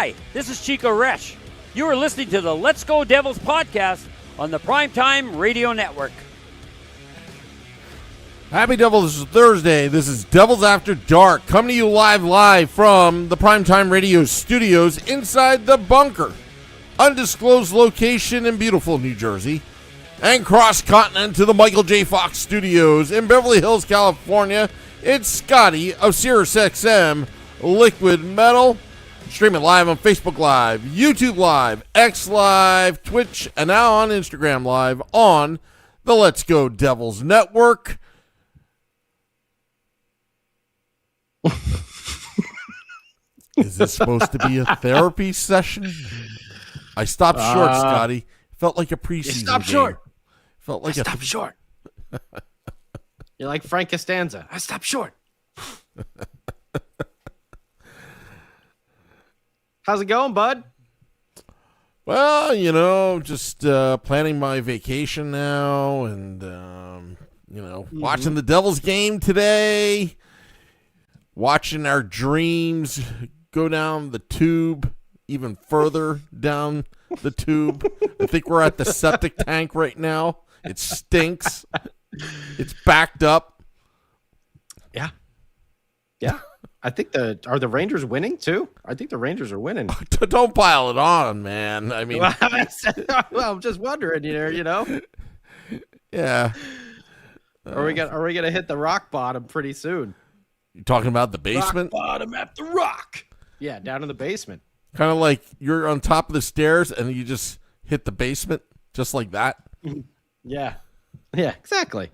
Hi, this is Chico Resch. You are listening to the Let's Go Devils podcast on the Primetime Radio Network. Happy Devils Thursday. This is Devils After Dark, coming to you live from the Primetime Radio studios inside the bunker. Undisclosed location in beautiful New Jersey. And cross-continent to the Michael J. Fox studios in Beverly Hills, California. It's Scotty of SiriusXM Liquid Metal. Streaming live on Facebook Live, YouTube Live, X Live, Twitch, and now on Instagram Live on the Let's Go Devils Network. Is this supposed to be a therapy session? I stopped short, Scotty. Felt like a preseason Stop game. short. Felt like Stop short. You're like Frank Costanza. I stopped short. How's it going, bud? Well, just planning my vacation now and, watching the Devils game today, watching our dreams go down the tube, even further down the tube. I think we're at the septic tank right now. It stinks. It's backed up. Yeah. I think are the Rangers winning too? I think the Rangers are winning. Don't pile it on, man. I mean, well, I'm just wondering, you know. Yeah. Are we gonna hit the rock bottom pretty soon? You talking about the basement? Rock bottom at the rock. Yeah, down in the basement. Kind of like you're on top of the stairs and you just hit the basement just like that. Yeah, exactly.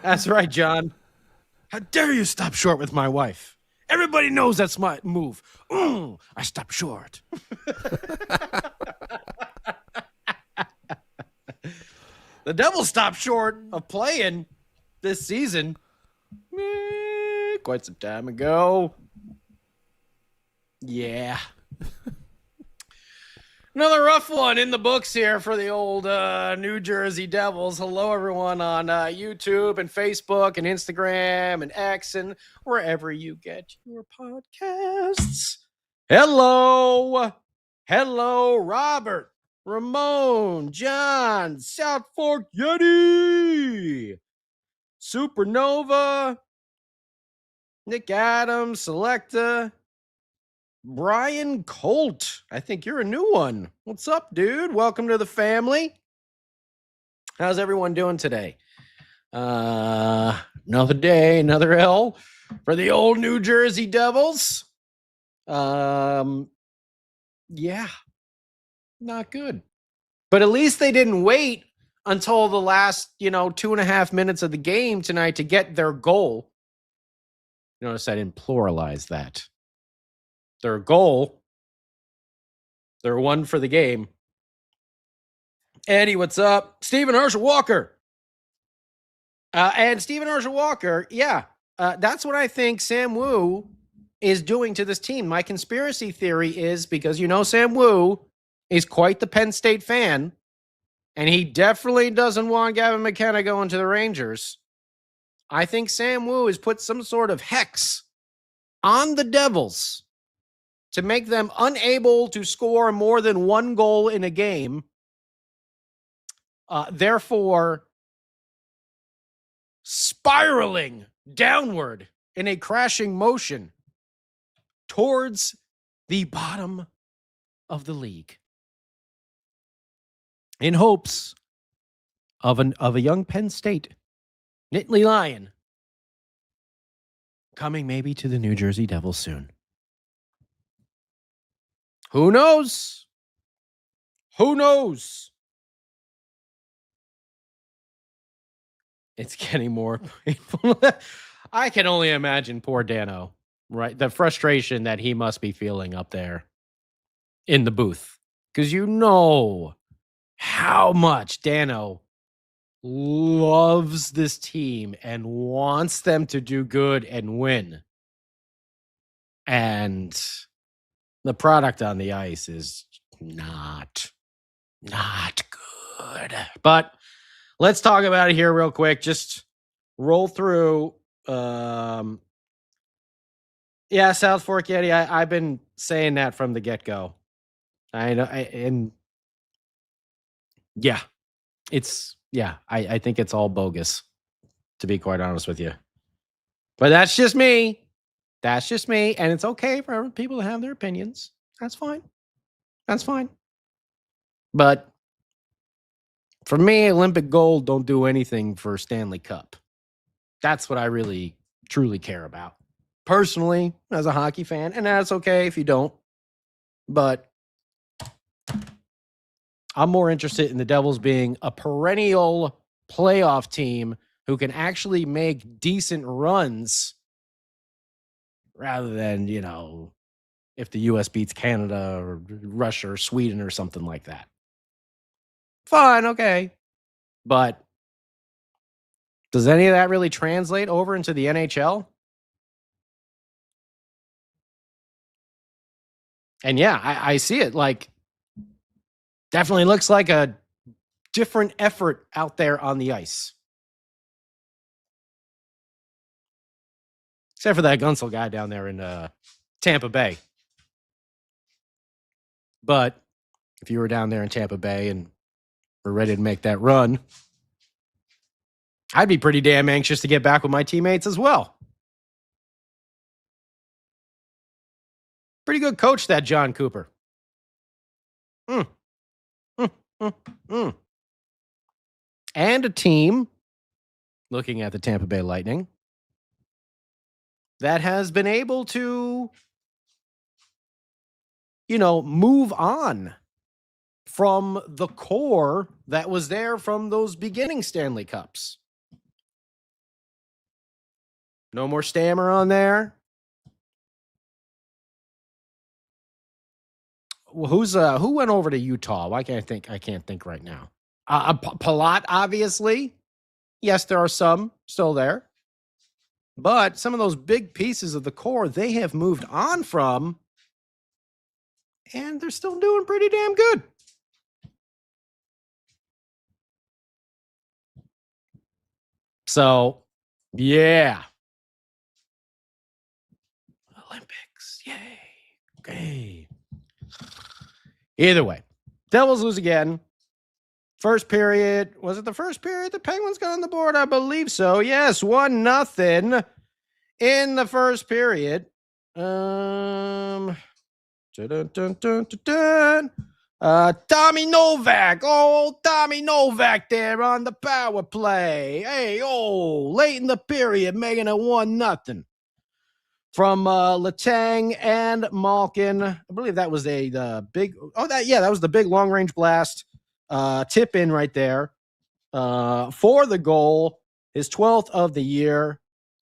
That's right, John. How dare you stop short with my wife? Everybody knows that's my move. I stopped short. The Devils stopped short of playing this season quite some time ago. Yeah. Another rough one in the books here for the old New Jersey Devils. Hello, everyone on YouTube and Facebook and Instagram and X and wherever you get your podcasts. Hello, Robert, Ramon, John, South Fork Yeti, Supernova, Nick Adams, Selecta, Brian Colt. I think you're a new one. What's up, dude? Welcome to the family. How's everyone doing today? Another day, another L for the old New Jersey Devils. Yeah, not good. But at least they didn't wait until the last, 2.5 minutes of the game tonight to get their goal. Notice I didn't pluralize that. Their goal, their one for the game. Eddie, what's up? Stephen Herschel Walker. And Stephen Herschel Walker, that's what I think Sam Woo is doing to this team. My conspiracy theory is because Sam Woo is quite the Penn State fan, and he definitely doesn't want Gavin McKenna going to the Rangers. I think Sam Woo has put some sort of hex on the Devils to make them unable to score more than one goal in a game. Therefore, spiraling downward in a crashing motion towards the bottom of the league. In hopes of a young Penn State Nittany Lion coming maybe to the New Jersey Devils soon. Who knows? It's getting more painful. I can only imagine poor Dano, right? The frustration that he must be feeling up there in the booth. Because how much Dano loves this team and wants them to do good and win. And the product on the ice is not good. But let's talk about it here real quick. Just roll through Yeah, South Fork Yeti. I've been saying that from the get-go. I know, and yeah, I think it's all bogus, to be quite honest with you. But that's just me. That's just me, and it's okay for people to have their opinions. That's fine. That's fine. But for me, Olympic gold don't do anything for Stanley Cup. That's what I really, truly care about. Personally, as a hockey fan, and that's okay if you don't. But I'm more interested in the Devils being a perennial playoff team who can actually make decent runs rather than, if the US beats Canada or Russia or Sweden or something like that. Fine, okay. But does any of that really translate over into the NHL? And yeah, I see it. Like, definitely looks like a different effort out there on the ice. Except for that Gunsel guy down there in Tampa Bay. But if you were down there in Tampa Bay and were ready to make that run, I'd be pretty damn anxious to get back with my teammates as well. Pretty good coach, that John Cooper. And a team, looking at the Tampa Bay Lightning, that has been able to, move on from the core that was there from those beginning Stanley Cups. No more Stammer on there. Well, who went over to Utah? Why can't I think? I can't think right now. Palat, obviously. Yes, there are some still there. But some of those big pieces of the core, they have moved on from, and they're still doing pretty damn good. So, yeah. Olympics. Yay. Okay. Either way, Devils lose again. First period. Was it the first period the Penguins got on the board? I believe so. Yes, 1-0 in the first period. Tommy Novak. Oh, Tommy Novak there on the power play. Hey, late in the period, making it 1-0. From Letang and Malkin. I believe that was the big. That was the big long range blast. Tip in right there for the goal. His 12th of the year.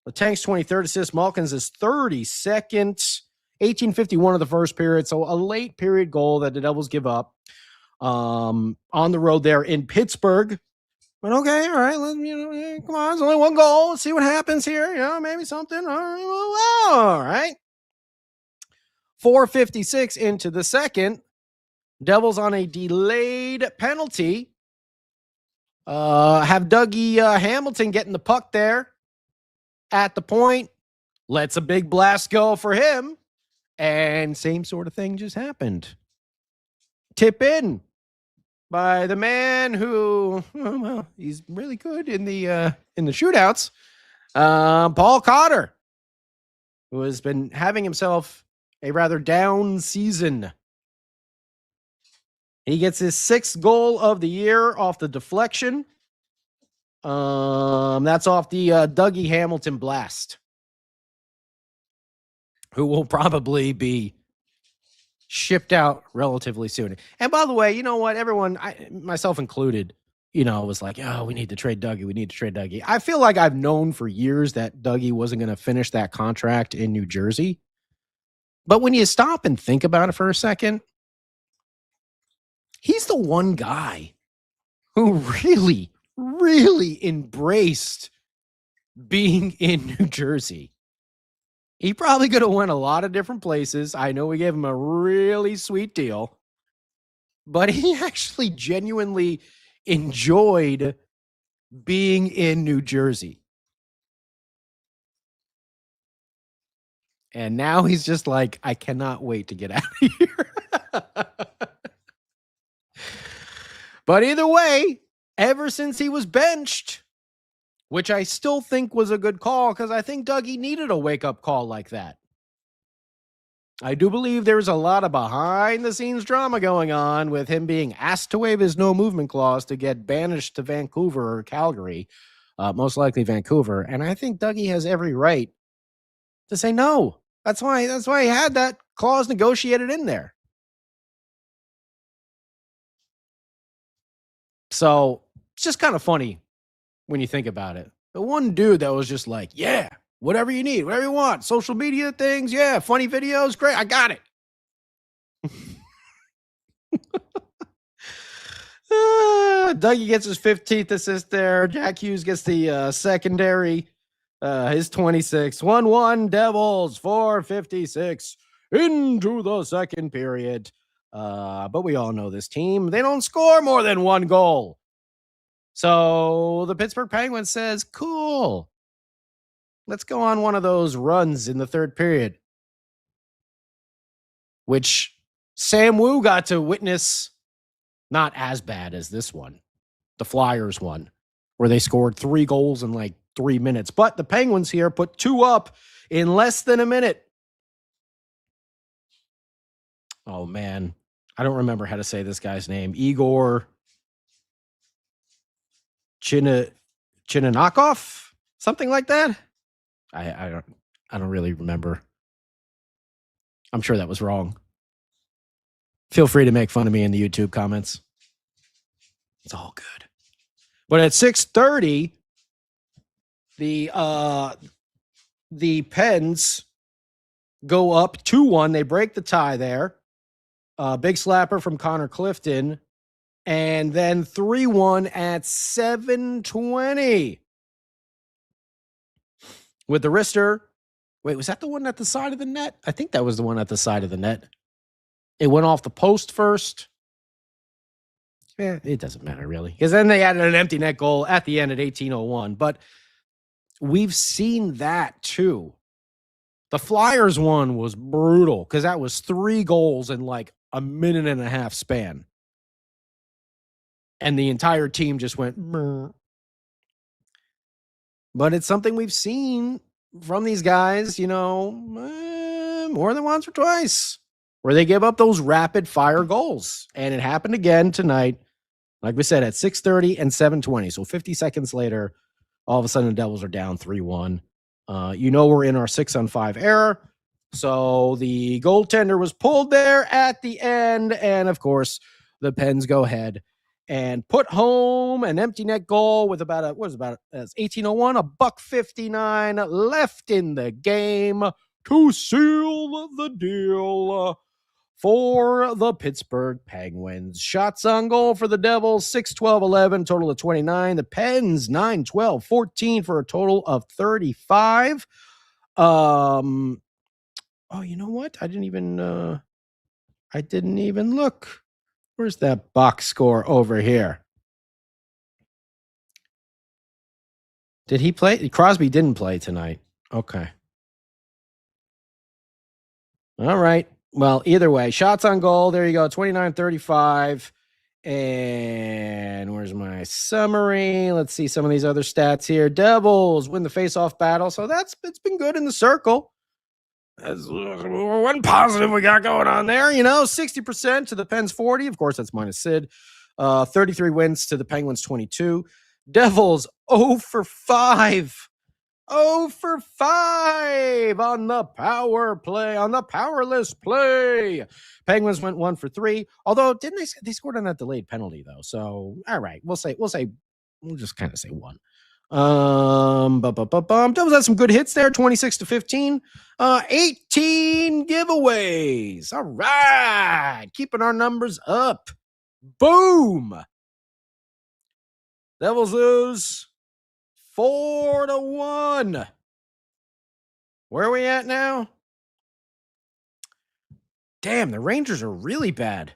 Letang's 23rd assist. Malkin's his 32nd. 18:51 of the first period. So a late period goal that the Devils give up on the road there in Pittsburgh. But okay, all right, come on, it's only one goal. Let's see what happens here. Maybe something. All right. 4:56 into the second. Devils on a delayed penalty. Have Dougie Hamilton getting the puck there at the point. Lets a big blast go for him. And same sort of thing just happened. Tip in by the man who, he's really good in the shootouts. Paul Cotter, who has been having himself a rather down season. He gets his 6th goal of the year off the deflection. That's off the Dougie Hamilton blast, who will probably be shipped out relatively soon. And by the way, you know what? Everyone, myself included, was like, we need to trade Dougie. We need to trade Dougie. I feel like I've known for years that Dougie wasn't going to finish that contract in New Jersey. But when you stop and think about it for a second, he's the one guy who really, really embraced being in New Jersey. He probably could have went a lot of different places. I know we gave him a really sweet deal, but he actually genuinely enjoyed being in New Jersey. And now he's just like, I cannot wait to get out of here. But either way, ever since he was benched, which I still think was a good call because I think Dougie needed a wake-up call like that. I do believe there's a lot of behind-the-scenes drama going on with him being asked to waive his no-movement clause to get banished to Vancouver or Calgary, most likely Vancouver. And I think Dougie has every right to say no. That's why he had that clause negotiated in there. So it's just kind of funny when you think about it. The one dude that was just like, yeah, whatever you need, whatever you want, social media things, yeah, funny videos, great, I got it. Dougie gets his 15th assist there. Jack Hughes gets the secondary, his 26th. 1-1 Devils, 4:56 into the second period. But we all know this team. They don't score more than one goal. So the Pittsburgh Penguins says, cool. Let's go on one of those runs in the third period, which Sam Woo got to witness. Not as bad as this one, the Flyers one, where they scored 3 goals in like 3 minutes. But the Penguins here put 2 up in less than a minute. Oh, man. I don't remember how to say this guy's name. Igor Chinanakov? Something like that? I don't really remember. I'm sure that was wrong. Feel free to make fun of me in the YouTube comments. It's all good. But at 6:30, the Pens go up 2-1. They break the tie there. Big slapper from Connor Clifton. And then 3-1 at 7:20. With the wrister. Wait, was that the one at the side of the net? I think that was the one at the side of the net. It went off the post first. Yeah, it doesn't matter really. Because then they added an empty net goal at the end at 18:01. But we've seen that too. The Flyers one was brutal because that was 3 goals in like a minute and a half span. And the entire team just went, meh. But it's something we've seen from these guys, more than once or twice, where they give up those rapid fire goals. And it happened again tonight, like we said, at 6:30 and 7:20. So 50 seconds later, all of a sudden the Devils are down 3-1. We're in our 6-on-5 era. So the goaltender was pulled there at the end. And of course, the Pens go ahead and put home an empty net goal with about 18:01, a $1.59 left in the game to seal the deal for the Pittsburgh Penguins. Shots on goal for the Devils, 6-12-11, total of 29. The Pens, 9-12-14 for a total of 35. Oh, you know what? I didn't even look. Where's that box score over here? Did he play? Crosby didn't play tonight. Okay. All right. Well, either way, shots on goal. There you go. 29-35. And where's my summary? Let's see some of these other stats here. Devils win the face-off battle. So it's been good in the circle. That's one positive we got going on there. 60% to the Pens 40. Of course, that's minus Sid. 33 wins to the Penguins 22. Devils 0 for 5. 0 for 5 on the power play, on the powerless play. Penguins went 1 for 3. Although, didn't they scored on that delayed penalty though? So, all right, we'll just kind of say 1. Devils had some good hits there, 26-15. 18 giveaways. All right, keeping our numbers up. Boom. Devils lose 4-1. Where are we at now? Damn, the Rangers are really bad.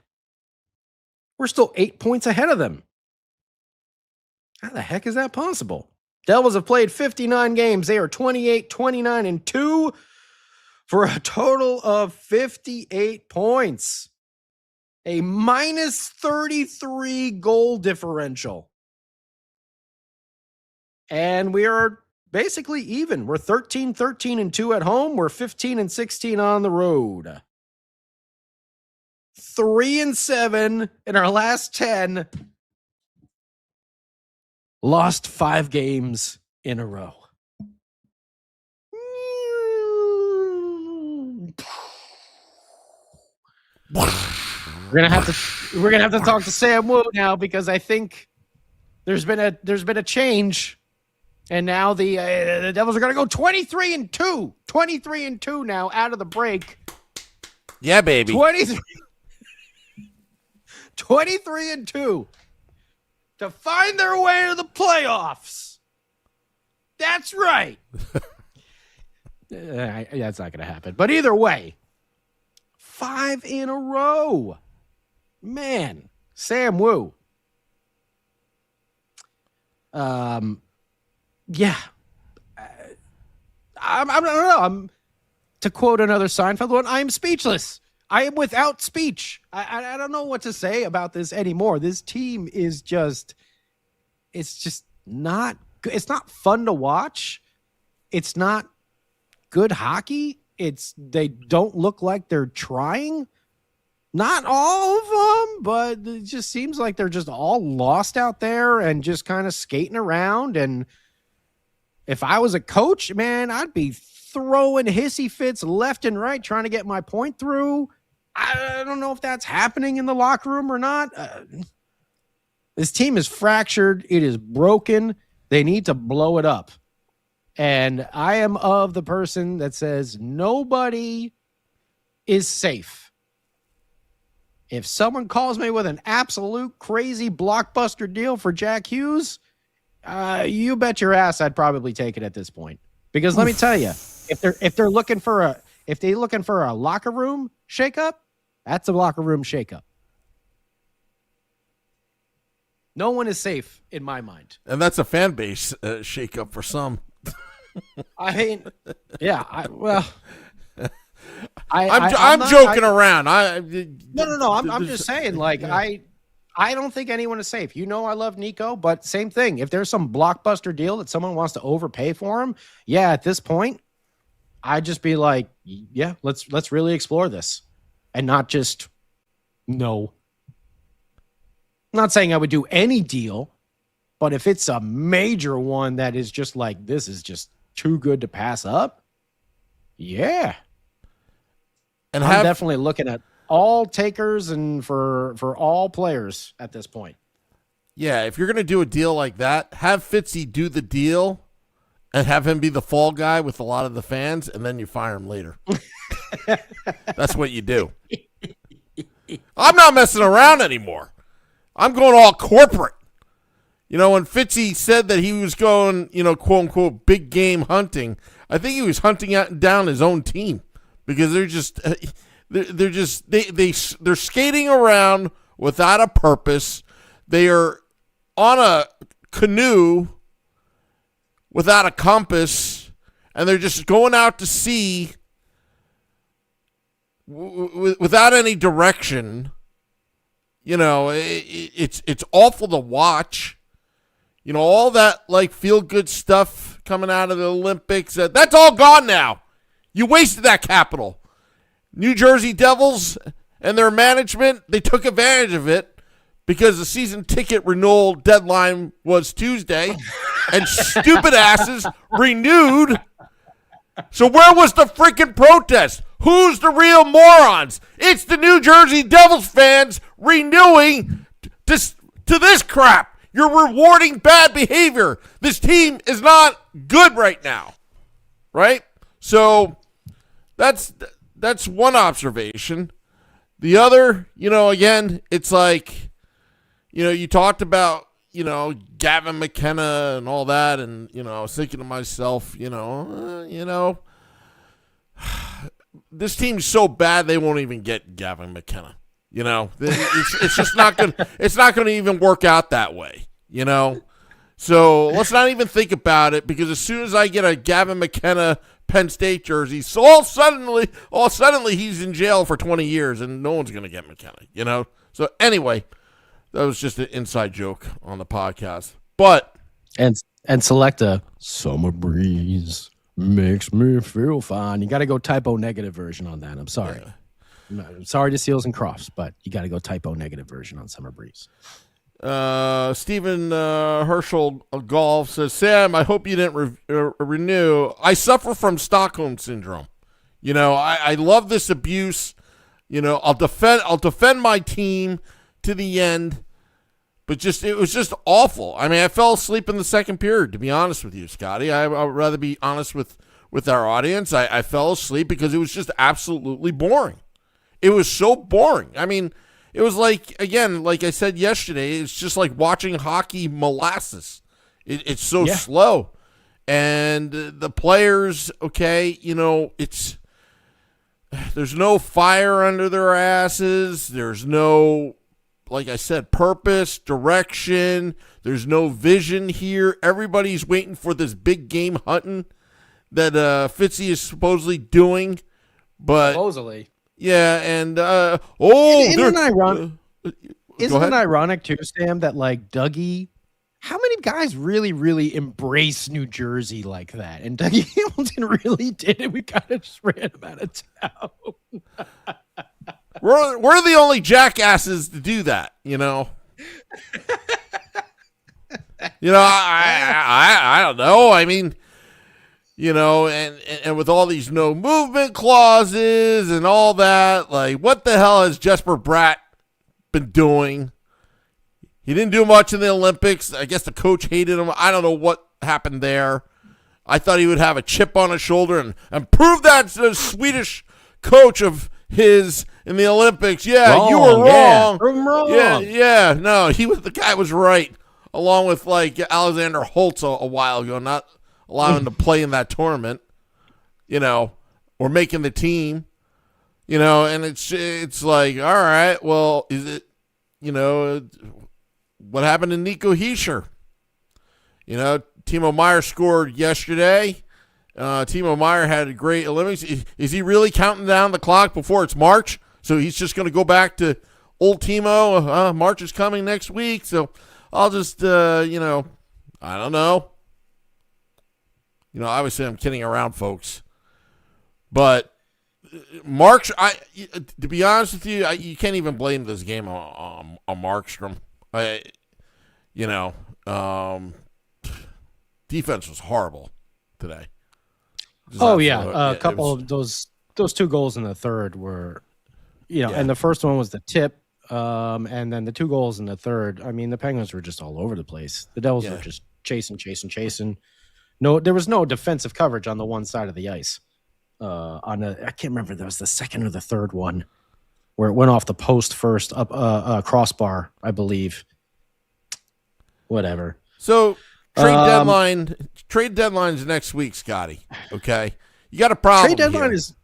We're still 8 points ahead of them. How the heck is that possible? Devils have played 59 games. They are 28-29-2 for a total of 58 points. A minus 33 goal differential. And we are basically even. We're 13-13-2 at home. We're 15-16 on the road. 3-7 in our last 10. Lost 5 games in a row. We're gonna have to talk to Sam Woo now, because I think there's been a change, and now the Devils are gonna go 23-2, 23-2 now out of the break. Yeah, baby. 23-2 to find their way to the playoffs. That's right. That's not gonna happen. But either way, 5 in a row. Man, Sam Woo. Yeah. I don't know. To quote another Seinfeld one, I am speechless. I am without speech. I don't know what to say about this anymore. This team is it's just not good. It's not fun to watch. It's not good hockey. They don't look like they're trying. Not all of them, but it just seems like they're just all lost out there and just kind of skating around. And if I was a coach, man, I'd be throwing hissy fits left and right trying to get my point through. I don't know if that's happening in the locker room or not. This team is fractured. It is broken. They need to blow it up. And I am of the person that says nobody is safe. If someone calls me with an absolute crazy blockbuster deal for Jack Hughes, you bet your ass I'd probably take it at this point. Because let me tell you, if they're looking for a locker room shakeup, that's a locker room shakeup. No one is safe in my mind, and that's a fan base shakeup for some. I mean, yeah. I'm joking around. No. I'm just saying, like, yeah. I don't think anyone is safe. You know, I love Nico, but same thing. If there's some blockbuster deal that someone wants to overpay for him, yeah, at this point, I'd just be like, yeah, let's really explore this, and not just no. I'm not saying I would do any deal, but if it's a major one that is just like, this is just too good to pass up, yeah. And I'm definitely looking at all takers and for all players at this point. Yeah, if you're going to do a deal like that, have Fitzy do the deal and have him be the fall guy with a lot of the fans, and then you fire him later. That's what you do. I'm not messing around anymore. I'm going all corporate. You know, when Fitzy said that he was going, quote unquote, big game hunting, I think he was hunting down his own team. Because they're skating around without a purpose. They are on a canoe without a compass, and they're just going out to sea without any direction. It's awful to watch. All that like feel good stuff coming out of the Olympics. That's all gone now. You wasted that capital. New Jersey Devils and their management, they took advantage of it because the season ticket renewal deadline was Tuesday, and stupid asses renewed. So where was the freaking protest? Who's the real morons? It's the New Jersey Devils fans renewing to this crap. You're rewarding bad behavior. This team is not good right now, right? So that's one observation. The other, again, it's like, you talked about, Gavin McKenna and all that, and, I was thinking to myself, this team's so bad they won't even get Gavin McKenna. It's just not going to even work out that way, So let's not even think about it, because as soon as I get a Gavin McKenna Penn State jerseys. So all suddenly he's in jail for 20 years and no one's going to get McKenna, you know? So anyway, that was just an inside joke on the podcast. But and select a summer breeze makes me feel fine. You got to go typo negative version on that. I'm sorry. Yeah. I'm sorry to Seals and Crofts, but you got to go typo negative version on Summer Breeze. Stephen Herschel Golf says, Sam, I hope you didn't renew. I suffer from Stockholm syndrome. You know, I love this abuse. You know, I'll defend my team to the end, but it was just awful. I mean, I fell asleep in the second period, to be honest with you, Scotty. I would rather be honest with our audience. I fell asleep because it was just absolutely boring. It was so boring. I mean, it was like, again, like I said yesterday, it's just like watching hockey molasses. It's so slow. And the players, okay, you know, there's no fire under their asses. There's no, like I said, purpose, direction. There's no vision here. Everybody's waiting for this big game hunting that Fitzy is supposedly doing. But supposedly. Yeah, and isn't it ironic too, Sam, that like Dougie, how many guys really, really embrace New Jersey like that? And Dougie Hamilton really did it. We kind of just ran him out of town. We're the only jackasses to do that, you know. You know, I don't know. I mean, you know, and with all these no movement clauses and all that, like, what the hell has Jesper Bratt been doing? He didn't do much in the Olympics. I guess the coach hated him. I don't know what happened there. I thought he would have a chip on his shoulder and prove that to the Swedish coach of his in the Olympics. Yeah, you were wrong. I'm wrong. Yeah. No, the guy was right, along with like Alexander Holtz a while ago, not allowing him to play in that tournament, you know, or making the team, you know, and it's like, all right, well, is it, you know, what happened to Nico Hischier? You know, Timo Meyer scored yesterday. Timo Meyer had a great Olympics. Is he really counting down the clock before it's March? So he's just going to go back to old Timo. March is coming next week, so I'll just, you know, I don't know. You know, obviously I'm kidding around, folks. But Mark, to be honest with you, you can't even blame this game on Markstrom. You know, defense was horrible today. A couple of those two goals in the third were, you know, and the first one was the tip, and then the two goals in the third. I mean, the Penguins were just all over the place. The Devils were just chasing. No, there was no defensive coverage on the one side of the ice. I can't remember if that was the second or the third one, where it went off the post first, up crossbar, I believe. Whatever. So trade deadline's next week, Scotty. Okay, you got a problem. Trade deadline here. is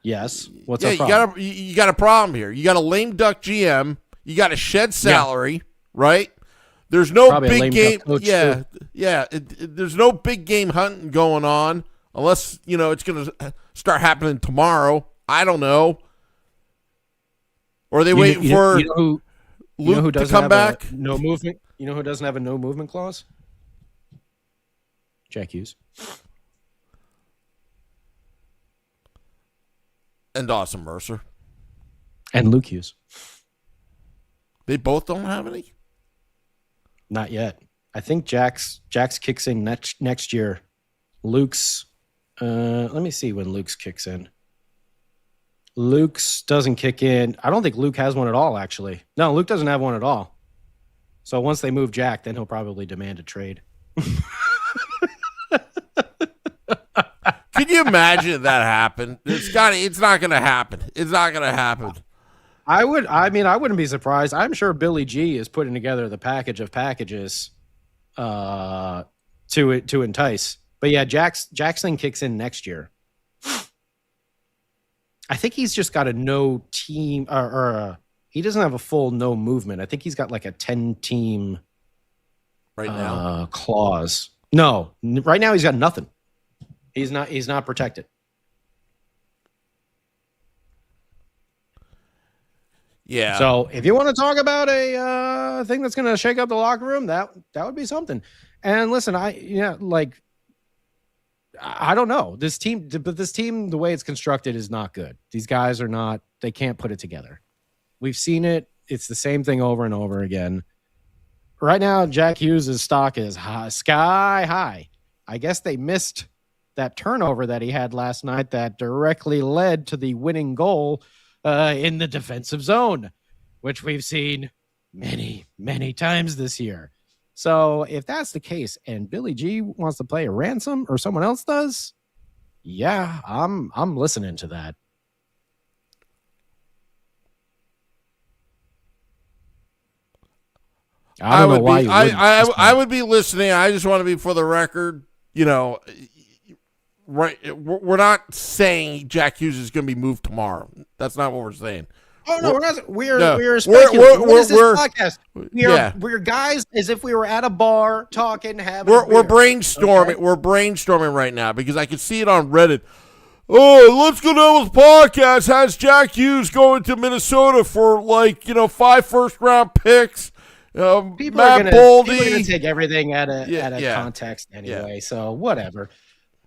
yes. What's the problem? You got a problem here. You got a lame duck GM. You got to shed salary, right? There's no Probably big game. Yeah. There's no big game hunting going on unless, you know, it's going to start happening tomorrow. I don't know. Or are they waiting for Luke to come back? No movement. You know who doesn't have a no movement clause? Jack Hughes. And Dawson Mercer. And Luke Hughes. They both don't have any? Not yet. I think Jack's kicks in next year. Luke's, let me see when Luke's kicks in. Luke's doesn't kick in. I don't think Luke has one at all, actually. No, Luke doesn't have one at all. So once they move Jack, then he'll probably demand a trade. Can you imagine if that happened? Scotty, it's not going to happen. It's not going to happen. I wouldn't be surprised. I'm sure Billy G is putting together the package of packages to entice. But yeah, Jackson kicks in next year. I think he's just got a no team he doesn't have a full no movement. I think he's got like a 10-team right now clause. No, right now he's got nothing. He's not protected. Yeah. So if you want to talk about a thing that's going to shake up the locker room, that would be something. And listen, I don't know this team, but this team, the way it's constructed is not good. These guys they can't put it together. We've seen it. It's the same thing over and over again. Right now, Jack Hughes' stock is sky high. I guess they missed that turnover that he had last night that directly led to the winning goal in the defensive zone, which we've seen many, many times this year. So if that's the case and Billy G wants to play a ransom or someone else does, yeah, I'm listening to that. I don't know why you wouldn't. I would be listening. I just want to be for the record, right. We're not saying Jack Hughes is going to be moved tomorrow. That's not what we're saying. Oh no, we're not. We're speculating. What is this podcast? We're guys as if we were at a bar talking, having. We're brainstorming. Okay? We're brainstorming right now because I could see it on Reddit. Oh, Let's Go Devils podcast has Jack Hughes going to Minnesota for 5 first-round picks. People are gonna take everything out of context anyway. Yeah. So whatever.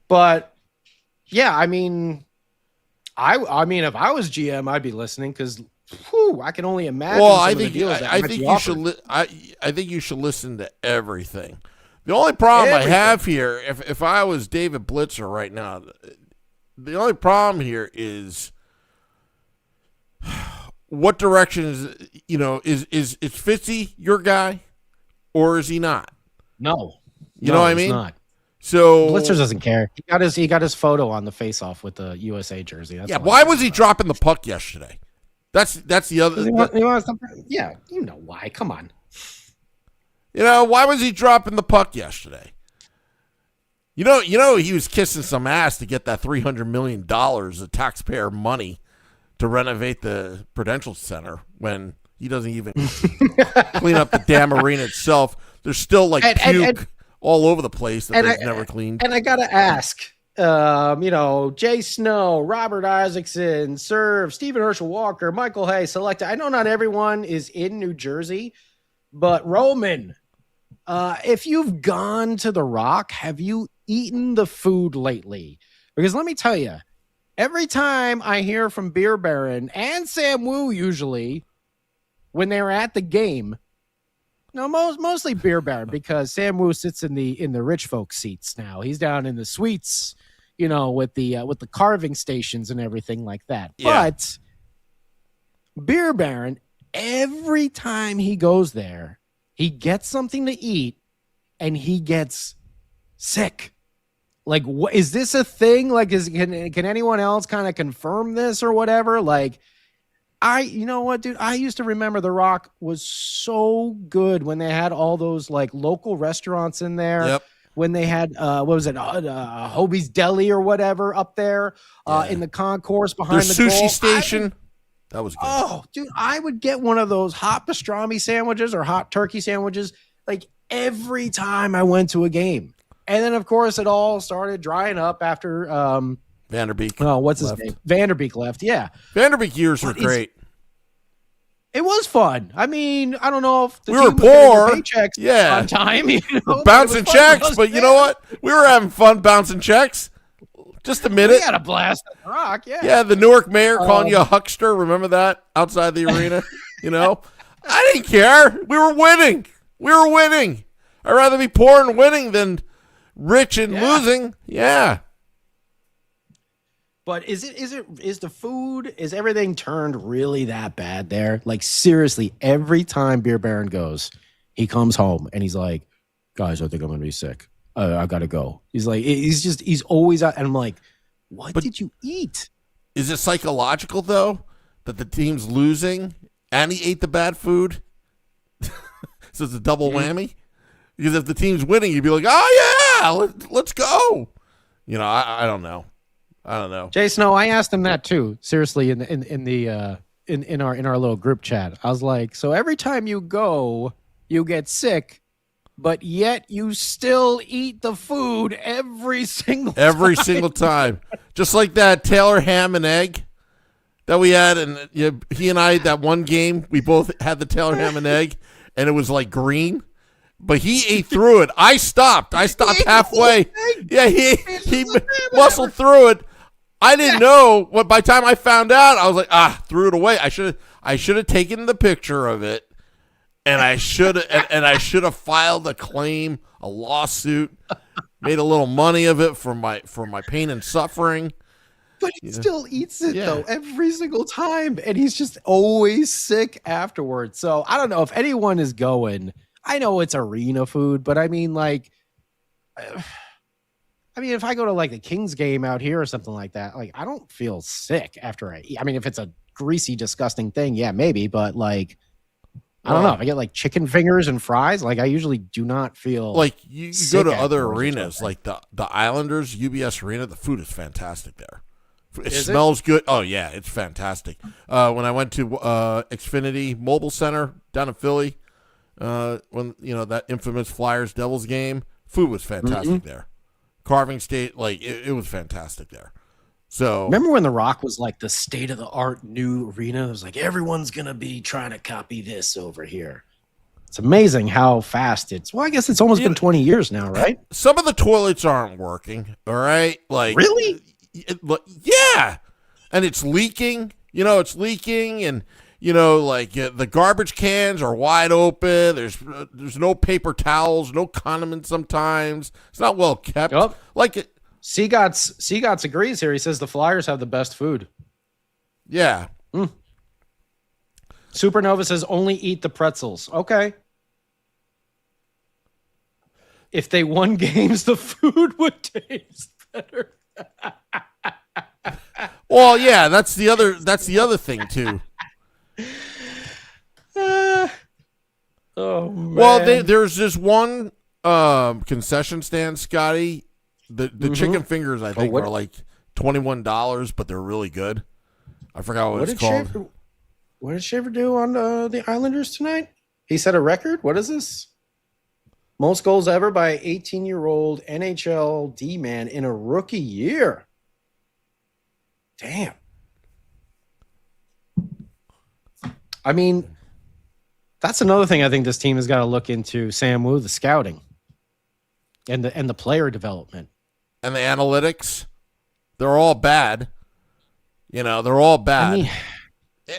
But yeah, I mean, if I was GM, I'd be listening because I can only imagine. Well, I think you should listen to everything. The only problem I have here, if I was David Blitzer right now, the only problem here is what direction is Fitzy your guy, or is he not? No, you know what I mean. Not. So Blitzer doesn't care. He got his photo on the face-off with the USA jersey. That's why was he dropping the puck yesterday? That's the other. Yeah, you know why? Come on. Why was he dropping the puck yesterday? He was kissing some ass to get that $300 million of taxpayer money to renovate the Prudential Center when he doesn't even clean up the damn arena itself. There's still puke all over the place that they've never cleaned. And I gotta ask, Jay Snow, Robert Isaacson, Serve, Stephen Herschel Walker, Michael Hay, Selecta. I know not everyone is in New Jersey, but Roman, if you've gone to the Rock, have you eaten the food lately? Because let me tell you, every time I hear from Beer Baron and Sam Woo, usually when they were at the game, mostly Beer Baron, because Sam Woo sits in the rich folk seats now. He's down in the suites, with the carving stations and everything like that. Yeah. But Beer Baron, every time he goes there, he gets something to eat and he gets sick. Like, what is this a thing? Like, can anyone else kind of confirm this or whatever? Like, you know what, dude? I used to remember The Rock was so good when they had all those local restaurants in there. Yep. When they had what was it, Hobie's Deli or whatever up there in the concourse behind the sushi goal. station. That was good. Oh, dude, I would get one of those hot pastrami sandwiches or hot turkey sandwiches every time I went to a game. And then, of course, it all started drying up after Vanderbeek. Oh, what's his name? Vanderbeek left. Yeah, Vanderbeek years were great. It was fun. I mean, I don't know if we were poor, paychecks on time, bouncing checks. But you know what? We were having fun bouncing checks. Just admit it. We had a blast at The Rock. Yeah. Yeah, the Newark mayor calling you a huckster. Remember that outside the arena? I didn't care. We were winning. I'd rather be poor and winning than rich and losing. Yeah. But is the food, is everything turned really that bad there? Like, seriously, every time Beer Baron goes, he comes home and he's like, guys, I think I'm going to be sick. I got to go. He's like, he's always out. And I'm like, what did you eat? Is it psychological, though, that the team's losing and he ate the bad food? So it's a double whammy? Because if the team's winning, you'd be like, oh, yeah, let's go. I don't know. Jay Snow, I asked him that too. Seriously, in our little group chat, I was like, so every time you go, you get sick, but yet you still eat the food every single time. Just like that Taylor ham and egg that we had, and he and I, that one game, we both had the Taylor ham and egg, and it was like green. But he ate through it. I stopped halfway. Yeah, he muscled through it. I didn't know. But by the time I found out, I was like, threw it away. I should have taken the picture of it, and I should have filed a claim, a lawsuit, made a little money of it for my pain and suffering. But he still eats it though every single time, and he's just always sick afterwards. So I don't know if anyone is going. I know it's arena food, but I mean, like, if I go to like the Kings game out here or something like that, like I don't feel sick after I eat. I mean, if it's a greasy, disgusting thing, yeah, maybe. But like, I don't know. If I get like chicken fingers and fries, like I usually do not feel like you go to other arenas, like the Islanders UBS Arena. The food is fantastic there. It smells good. Oh yeah, it's fantastic. When I went to Xfinity Mobile Center down in Philly. When that infamous Flyers Devils game, food was fantastic there. Carving State, like it was fantastic there. So remember when The Rock was like the state of the art new arena? It was like everyone's gonna be trying to copy this over here. It's amazing how fast it's. Well, I guess it's almost been 20 years now, right? Some of the toilets aren't working. All right, like really, yeah, and it's leaking. It's leaking and. The garbage cans are wide open. There's no paper towels, no condiments sometimes. It's not well kept. Oh. Like it. Seagots agrees here. He says the Flyers have the best food. Yeah. Supernova says only eat the pretzels. Okay. If they won games, the food would taste better. Well, yeah, that's the other thing too. Oh man. Well, there's this one concession stand, Scotty. The chicken fingers I think are like $21, but they're really good. I forgot what it's called. What did Shaver do on the Islanders tonight? He set a record. What is this? Most goals ever by 18-year-old NHL D-man in a rookie year. Damn. I mean, that's another thing I think this team has got to look into, Sam Woo, the scouting and the player development. And the analytics, they're all bad. They're all bad. I mean,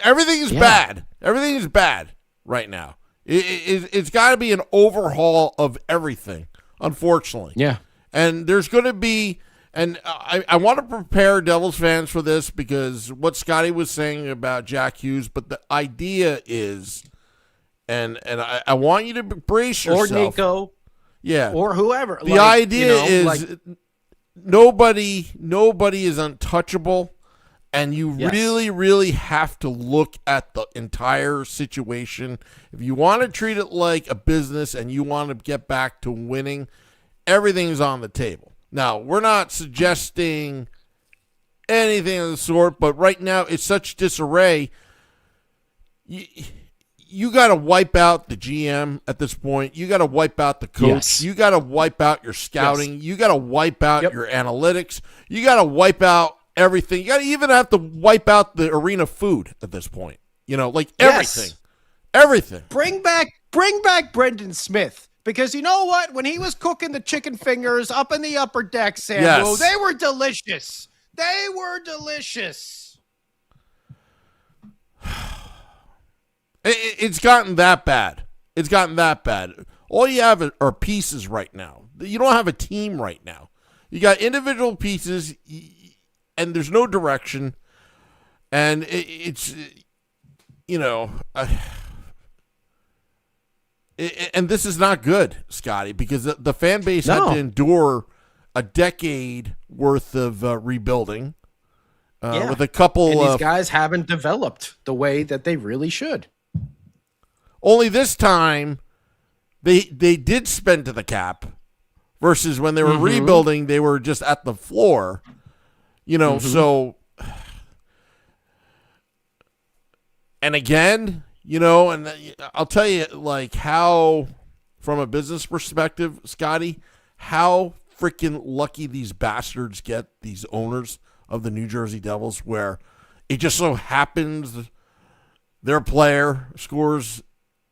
everything is bad. Everything is bad right now. It's got to be an overhaul of everything, unfortunately. Yeah. And there's going to be, and I want to prepare Devils fans for this because what Scotty was saying about Jack Hughes, but the idea is, and I want you to brace yourself. Or Nico. Yeah. Or whoever. The idea is nobody is untouchable. And you really, really have to look at the entire situation. If you want to treat it like a business and you want to get back to winning, everything's on the table. Now, we're not suggesting anything of the sort, but right now it's such disarray. You got to wipe out the GM at this point. You got to wipe out the coach. Yes. You got to wipe out your scouting. Yes. You got to wipe out your analytics. You got to wipe out everything. You gotta even have to wipe out the arena food at this point. Like everything. Yes. Everything. Bring back Brendan Smith. Because you know what? When he was cooking the chicken fingers up in the upper deck, Sam Woo, they were delicious. They were delicious. It's gotten that bad. It's gotten that bad. All you have are pieces right now. You don't have a team right now. You got individual pieces. And there's no direction, and it's and this is not good, Scotty, because the fan base had to endure a decade worth of rebuilding with a couple and these of guys haven't developed the way that they really should. Only this time, they did spend to the cap, versus when they were rebuilding, they were just at the floor. So, and again, and I'll tell you, like, how from a business perspective, Scotty, how freaking lucky these bastards get, these owners of the New Jersey Devils, where it just so happens their player scores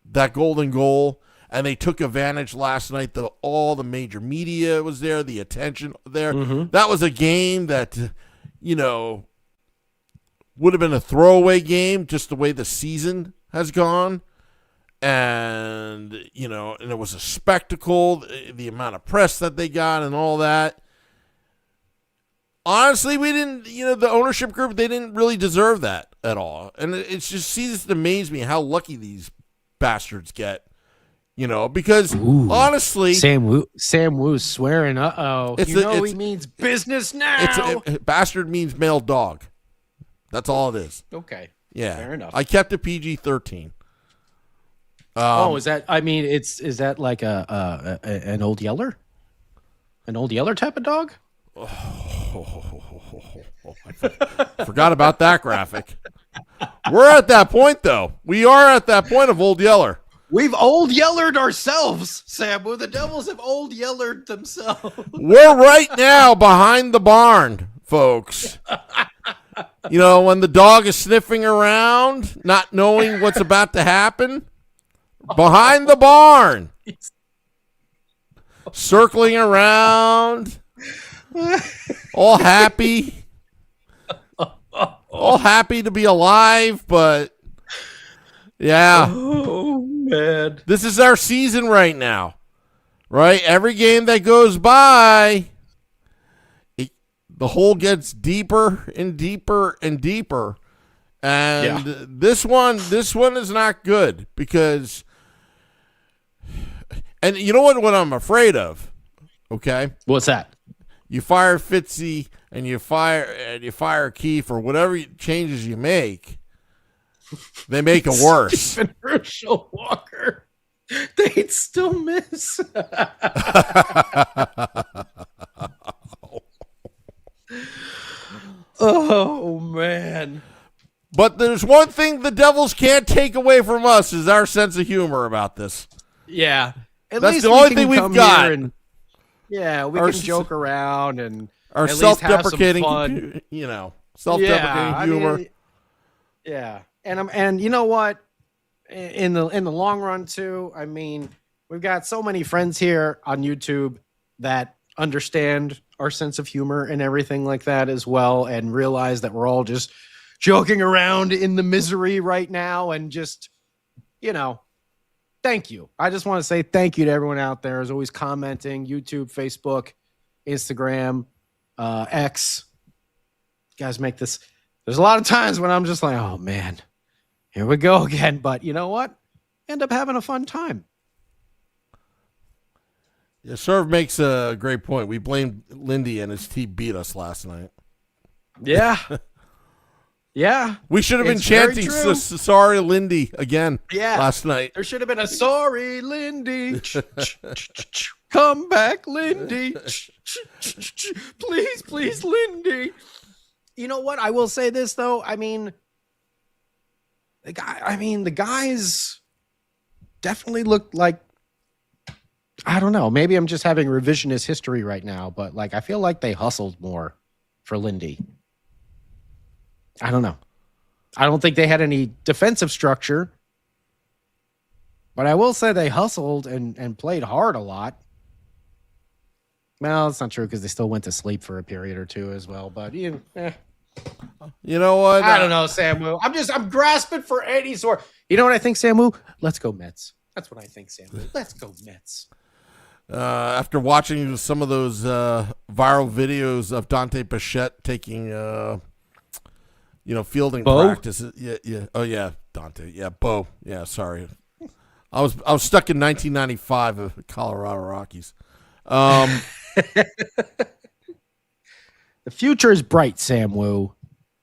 that golden goal, and they took advantage last night that all the major media was there, the attention there. Mm-hmm. That was a game that, would have been a throwaway game just the way the season has gone. And, and it was a spectacle, the amount of press that they got and all that. Honestly, we didn't, the ownership group, they didn't really deserve that at all. And it just amazes me how lucky these bastards get, because honestly. Sam Woo's swearing, uh-oh. He means business now. Bastard means male dog. That's all it is. Okay. Yeah. Fair enough. I kept it PG-13. Is that like an old Yeller? An old Yeller type of dog? I forgot about that graphic. We're at that point, though. We are at that point of Old Yeller. We've old Yellered ourselves, Sam. The Devils have old Yellered themselves. We're right now behind the barn, folks. When the dog is sniffing around, not knowing what's about to happen, behind the barn, circling around, all happy to be alive, but yeah. Oh, man. This is our season right now, right? Every game that goes by, the hole gets deeper and deeper and deeper. And this one is not good because, and you know what I'm afraid of, okay? What's that? You fire Fitzy and you fire Keefe or whatever changes you make, they make it worse. Stephen Herschel Walker, they'd still miss. Oh, man. But there's one thing the Devils can't take away from us is our sense of humor about this. Yeah. That's the only thing we've got. We can joke around and our self-deprecating, self-deprecating humor. And you know what? In the long run too, I mean, we've got so many friends here on YouTube that understand our sense of humor and everything like that as well, and realize that we're all just joking around in the misery right now, and just, thank you. I just want to say thank you to everyone out there who's always commenting, YouTube, Facebook, Instagram, X. You guys make this. There's a lot of times when I'm just like, oh man, here we go again. But you know what? End up having a fun time. Yeah, Serve makes a great point. We blamed Lindy and his team beat us last night. Yeah. Yeah. We should have been chanting sorry, Lindy again last night. There should have been a sorry, Lindy. Come back, Lindy. Please, please, Lindy. You know what? I will say this, though. I mean, the guys definitely look like, I don't know. Maybe I'm just having revisionist history right now, but I feel like they hustled more for Lindy. I don't know. I don't think they had any defensive structure, but I will say they hustled and played hard a lot. Well, it's not true because they still went to sleep for a period or two as well. But you know what? I don't know, Sam Woo. I'm grasping for any sort. You know what I think, Sam Woo? Let's go Mets. That's what I think, Sam Woo. Let's go Mets. After watching some of those viral videos of Dante Bichette taking, fielding practices. Yeah. Oh yeah, Dante. Yeah, Bo. Yeah, sorry. I was stuck in 1995 of the Colorado Rockies. The future is bright, Sam Woo.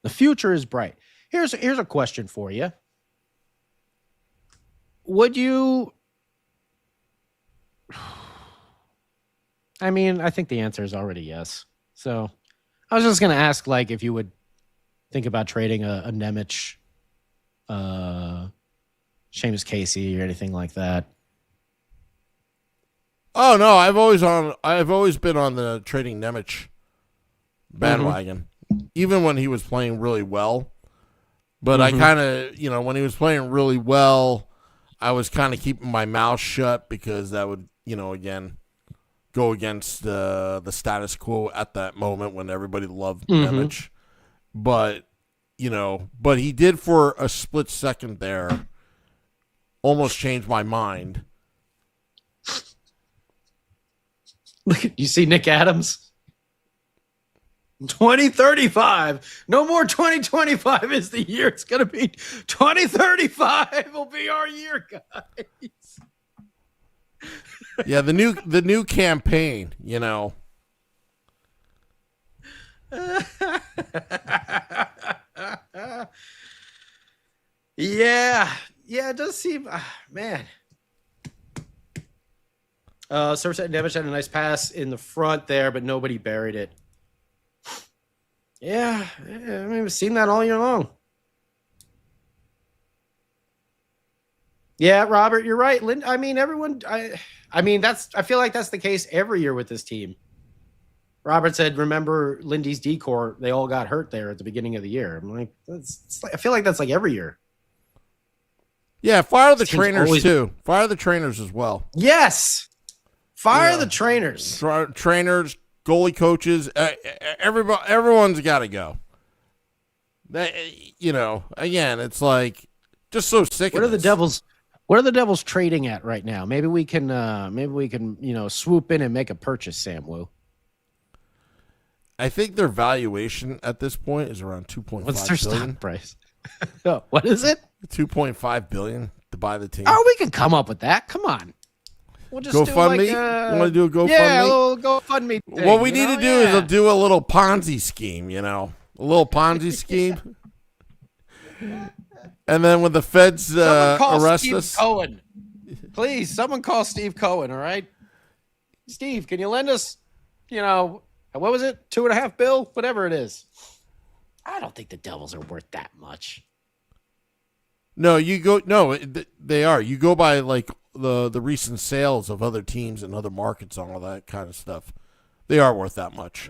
The future is bright. Here's a question for you. Would you? I mean, I think the answer is already yes. So I was just going to ask, if you would think about trading a Nemec, Seamus Casey, or anything like that. Oh no, I've always been on the trading Nemec bandwagon, even when he was playing really well. But I kind of, when he was playing really well, I was kind of keeping my mouth shut because that would, again, go against the status quo at that moment when everybody loved Nemec. But, but he did for a split second there almost change my mind. You see Nick Adams? 2035. No more 2025 is the year. It's going to be 2035 will be our year, guys. Yeah, the new campaign, Yeah, it does seem, man. Surf and Nemec had a nice pass in the front there, but nobody buried it. Yeah, I mean, we've seen that all year long. Yeah, Robert, you're right. I mean, everyone. I feel like that's the case every year with this team. Robert said, "Remember Lindy's decor? They all got hurt there at the beginning of the year." I'm like, I feel like that's like every year. Yeah, fire the trainers too. Fire the trainers as well. Yes, fire the trainers. Trainers, goalie coaches, everyone's got to go. Again, it's like just so sick. What are the Devils? What are the Devils trading at right now? Maybe we can swoop in and make a purchase, Sam Woo. I think their valuation at this point is around $2.5 billion. What's their stock price? What is it? $2.5 billion to buy the team. Oh, we can come up with that. Come on. We'll just GoFundMe? do You want to do a GoFundMe? Yeah, a little GoFundMe thing, what we need to do is do a little Ponzi scheme, a little Ponzi scheme. And then when the feds arrest Steve us. Cohen. Please, someone call Steve Cohen, all right? Steve, can you lend us, what was it? $2.5 billion? Whatever it is. I don't think the Devils are worth that much. No, they are. You go by like the recent sales of other teams and other markets and all that kind of stuff. They are worth that much.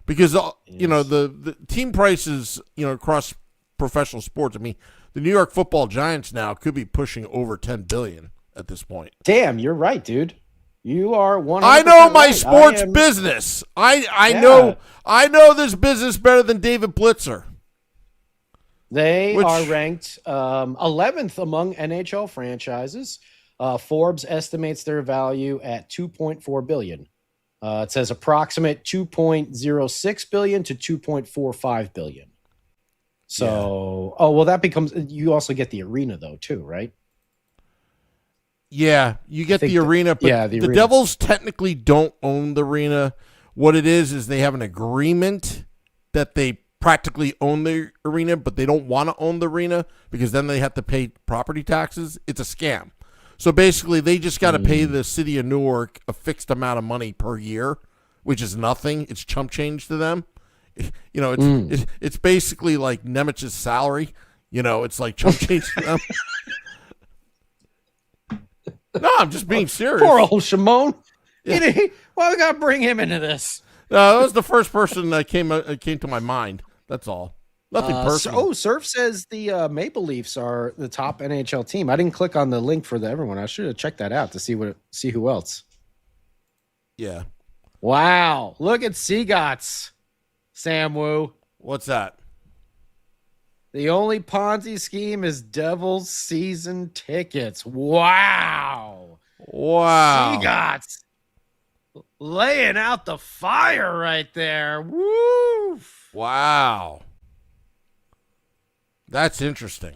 Because the team prices, across professional sports. I mean, the New York Football Giants now could be pushing over $10 billion at this point. Damn, you're right, dude. You are 100% I know my right. sports business. I know this business better than David Blitzer. They are ranked 11th among NHL franchises. Forbes estimates their value at $2.4 billion. It says approximate $2.06 billion to $2.45 billion. So, that becomes. You also get the arena though, too, right? Yeah, you get the arena, but the Devils technically don't own the arena. What it is they have an agreement that they practically own the arena, but they don't want to own the arena because then they have to pay property taxes. It's a scam. So basically, they just got to pay the city of Newark a fixed amount of money per year, which is nothing. It's chump change to them. It's basically like Nemec's salary. It's like chump change to them. No, I'm just being serious. Poor old Shimon. Yeah. Why we gotta bring him into this? That was the first person that came to my mind. That's all. Nothing personal. Surf says the Maple Leafs are the top NHL team. I didn't click on the link for everyone. I should have checked that out to see who else. Yeah. Wow. Look at Seagots, Sam Woo. What's that? The only Ponzi scheme is Devils season tickets. Wow. Seagots laying out the fire right there. Woo. Wow. That's interesting.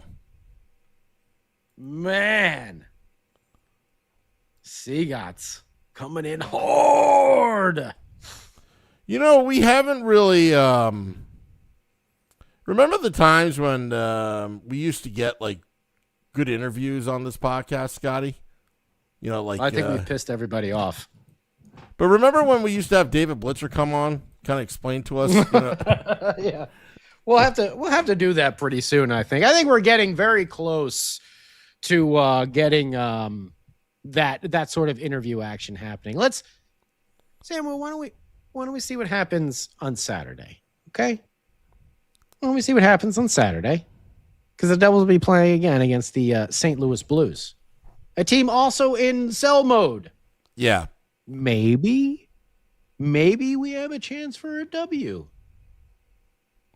Man. Seagots coming in hard. We haven't really remember the times when we used to get like good interviews on this podcast, Scotty? I think we pissed everybody off. But remember when we used to have David Blitzer come on, kind of explain to us? Yeah. We'll have to do that pretty soon, I think. I think we're getting very close to getting that sort of interview action happening. Sam, why don't we see what happens on Saturday? Okay. Why don't we see what happens on Saturday? Because the Devils will be playing again against the St. Louis Blues, a team also in sell mode. Yeah. Maybe we have a chance for a W.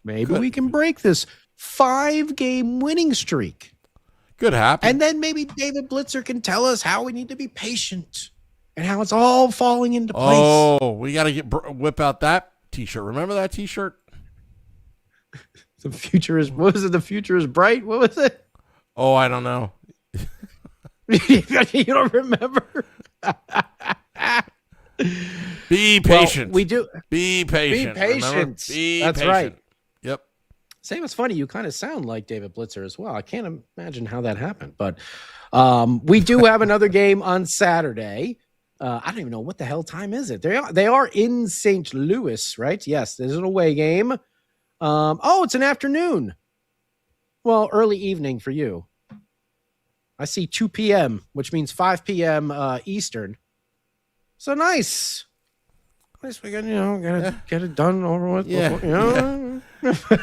Maybe we can break this 5-game winning streak. Could happen. And then maybe David Blitzer can tell us how we need to be patient and how it's all falling into place. Oh, we got to whip out that T-shirt. Remember that T-shirt? The future is, what was it? The future is bright. What was it? Oh, I don't know. You don't remember? Be patient. Well, we do. Be patient. Be patient. That's patient. Right. Yep. Sam, it's funny. You kind of sound like David Blitzer as well. I can't imagine how that happened, but we do have another game on Saturday. I don't even know what the hell time is it. They are in St. Louis, right? Yes, there's an away game. It's an afternoon. Well, early evening for you. I see 2 p.m., which means 5 p.m. Eastern. So nice. Nice. We got, get it done over with. Yeah. Before,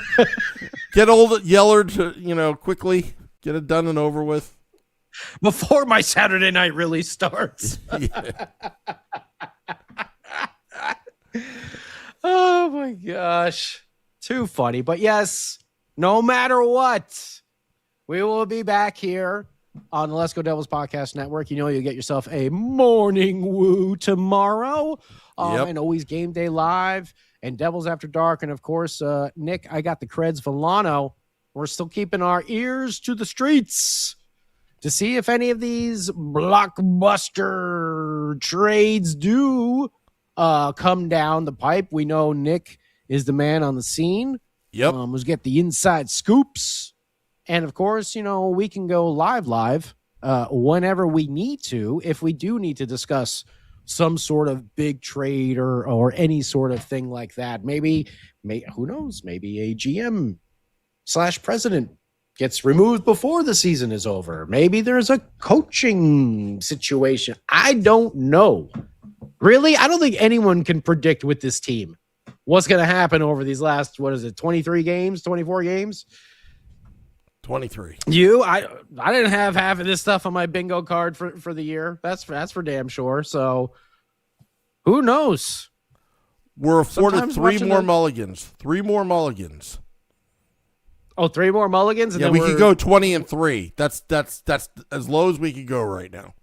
Get old Yeller to, quickly get it done and over with. Before my Saturday night really starts. Yeah. Oh my gosh. Too funny. But yes, no matter what, we will be back here on the Let's Go Devils Podcast Network. You get yourself a morning woo tomorrow. And always Game Day Live and Devils After Dark. And of course, Nick, I got the creds Villano. We're still keeping our ears to the streets to see if any of these blockbuster trades do come down the pipe. We know Nick is the man on the scene. Yep. Let's get the inside scoops. And of course, we can go live whenever we need to, if we do need to discuss some sort of big trade or any sort of thing like that. Maybe who knows? Maybe a GM / president gets removed before the season is over. Maybe there's a coaching situation. I don't know. Really? I don't think anyone can predict with this team what's going to happen over these last, 23 games, 24 games? 23. I didn't have half of this stuff on my bingo card for the year. That's for damn sure. So who knows? We're afforded three more mulligans. 3 more mulligans. Oh, 3 more mulligans? And yeah, we could go 20-3. That's as low as we could go right now.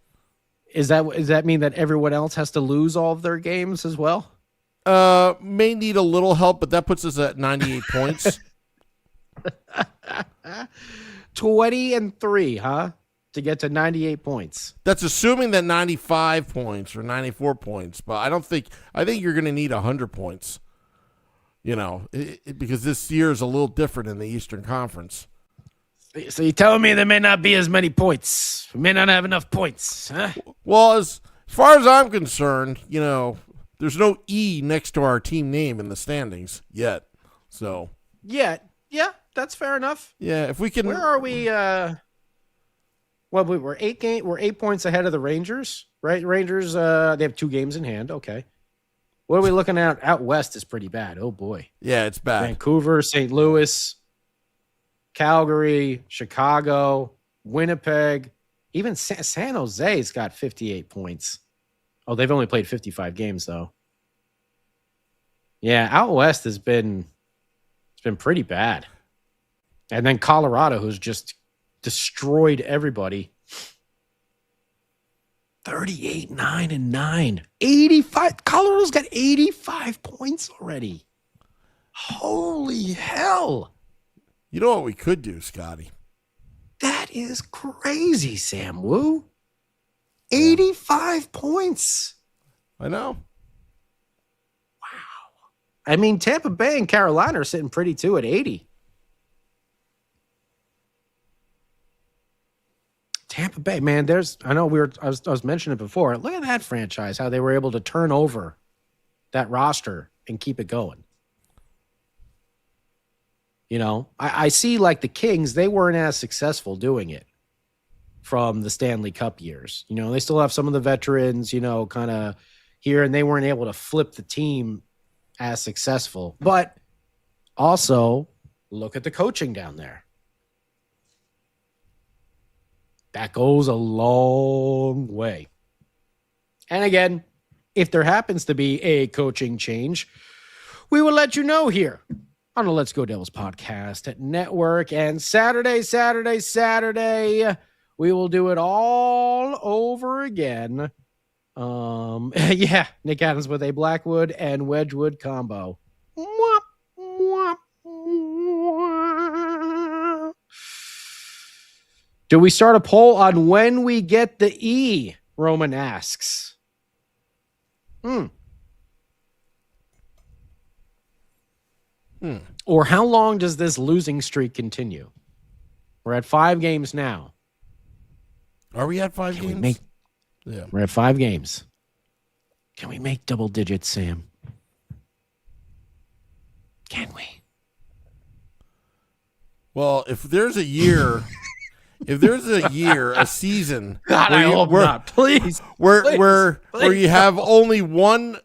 Does that mean that everyone else has to lose all of their games as well? May need a little help, but that puts us at 98 points. 20-3, huh? To get to 98 points. That's assuming that 95 points or 94 points, but I think you're going to need 100 points. Because this year is a little different in the Eastern Conference. So you're telling me there may not be as many points. We may not have enough points, huh? Well, as far as I'm concerned, there's no E next to our team name in the standings yet. So yeah, that's fair enough. Yeah, if we can. Where are we? We're 8 points ahead of the Rangers, right? Rangers, they have 2 games in hand. Okay. What are we looking at? Out west is pretty bad. Oh boy. Yeah, it's bad. Vancouver, St. Louis, Calgary, Chicago, Winnipeg, even San Jose's got 58 points. Oh, they've only played 55 games though. Yeah, out west it's been pretty bad. And then Colorado, who's just destroyed everybody. 38-9-9. 85. Colorado's got 85 points already. Holy hell. You know what we could do, Scotty? That is crazy, Sam Woo. 85 points. I know. Wow. I mean, Tampa Bay and Carolina are sitting pretty too at 80. Tampa Bay, man, I was mentioning it before. Look at that franchise, how they were able to turn over that roster and keep it going. I see like the Kings, they weren't as successful doing it from the Stanley Cup years. You know, they still have some of the veterans, you know, kind of here, and they weren't able to flip the team as successful. But also, look at the coaching down there. That goes a long way. And again, if there happens to be a coaching change, we will let you know here on the Let's Go Devils podcast at Network. And Saturday, we will do it all over again. Yeah, Nick Adams with a Blackwood and Wedgwood combo. Mwah, mwah, mwah. Do we start a poll on when we get the E? Roman asks. Or how long does this losing streak continue? We're at 5 games now. Are we at 5 games? We're at 5 games. Can we make double digits, Sam? Can we? Well, if there's a year, a season, God, I hope not. Please. Where you have only one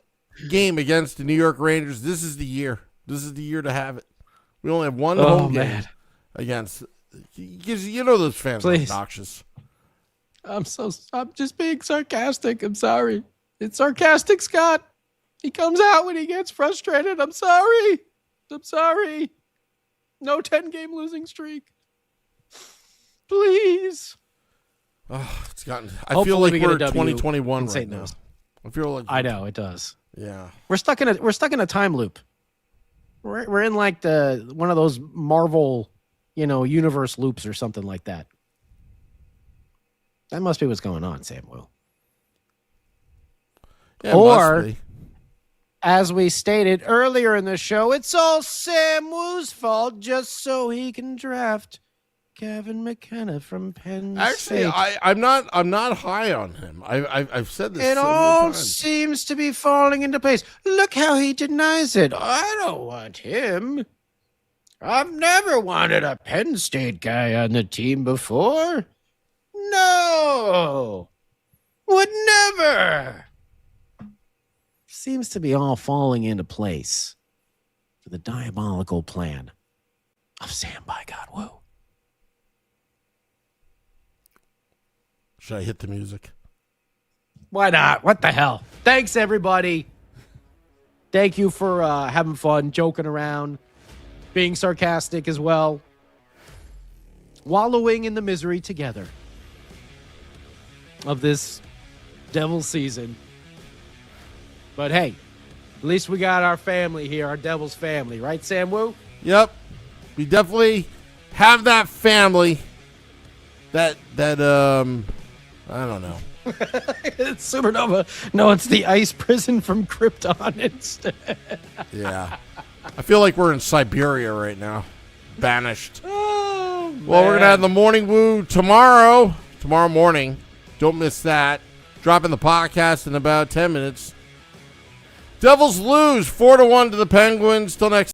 game against the New York Rangers, this is the year. This is the year to have it. We only have one home game against. Because you know those fans are obnoxious. I'm just being sarcastic. I'm sorry. It's sarcastic, Scott. He comes out when he gets frustrated. I'm sorry. No 10-game losing streak. Please. Oh, it's gotten. I feel like we're 2021 right now. I feel like. I know it does. Yeah. We're stuck in a time loop. We're in like one of those Marvel, universe loops or something like that. That must be what's going on, Sam Woo. Yeah, or, as we stated earlier in the show, it's all Sam Woo's fault just so he can draft Kevin McKenna from Penn State. Actually, I'm not high on him. I've said this. It all seems to be falling into place. Look how he denies it. I don't want him. I've never wanted a Penn State guy on the team before. No, would never. Seems to be all falling into place for the diabolical plan of Sam by God Woo. Should I hit the music? Why not? What the hell? Thanks, everybody. Thank you for having fun, joking around, being sarcastic as well, wallowing in the misery together of this Devil season. But hey, at least we got our family here, our Devils family, right, Sam Woo? Yep. We definitely have that family. That I don't know. It's Supernova. No, it's the ice prison from Krypton instead. Yeah. I feel like we're in Siberia right now. Banished. Oh, well, we're going to have the Morning Woo tomorrow morning. Don't miss that. Dropping the podcast in about 10 minutes. Devils lose 4-1 to the Penguins. Till next